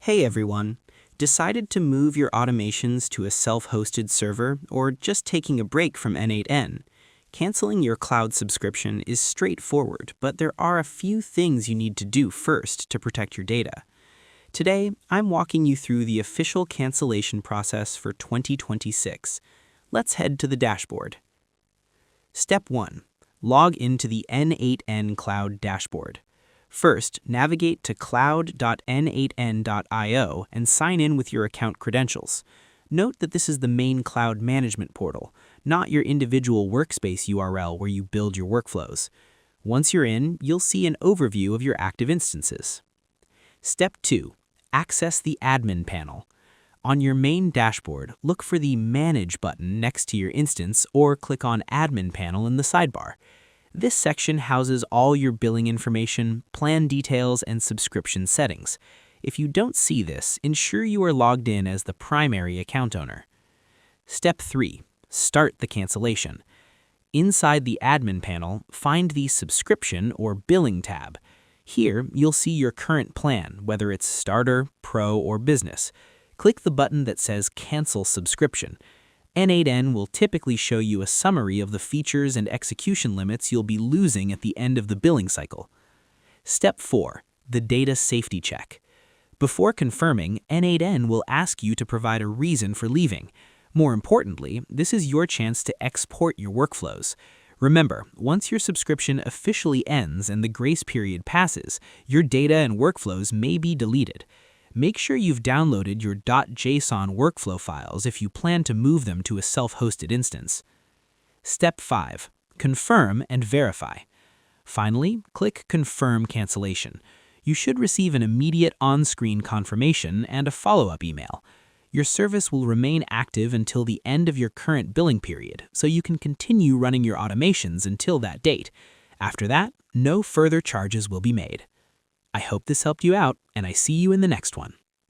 Hey everyone! Decided to move your automations to a self-hosted server or just taking a break from N8n? Canceling your cloud subscription is straightforward, but there are a few things you need to do first to protect your data. Today, I'm walking you through the official cancellation process for 2026. Let's head to the dashboard. Step 1. Log into the N8n Cloud dashboard. First, navigate to cloud.n8n.io and sign in with your account credentials. Note that this is the main cloud management portal, not your individual workspace URL where you build your workflows. Once you're in, you'll see an overview of your active instances. Step 2. Access the admin panel. On your main dashboard, look for the Manage button next to your instance or click on Admin Panel in the sidebar. This section houses all your billing information, plan details, and subscription settings. If you don't see this, ensure you are logged in as the primary account owner. Step 3. Start the cancellation. Inside the admin panel, find the Subscription or Billing tab. Here, you'll see your current plan, whether it's Starter, Pro, or Business. Click the button that says Cancel Subscription. N8n will typically show you a summary of the features and execution limits you'll be losing at the end of the billing cycle. Step 4. The Data Safety Check. Before confirming, N8n will ask you to provide a reason for leaving. More importantly, this is your chance to export your workflows. Remember, once your subscription officially ends and the grace period passes, your data and workflows may be deleted. Make sure you've downloaded your .json workflow files if you plan to move them to a self-hosted instance. Step 5. Confirm and verify. Finally, click Confirm Cancellation. You should receive an immediate on-screen confirmation and a follow-up email. Your service will remain active until the end of your current billing period, so you can continue running your automations until that date. After that, no further charges will be made. I hope this helped you out, and I see you in the next one.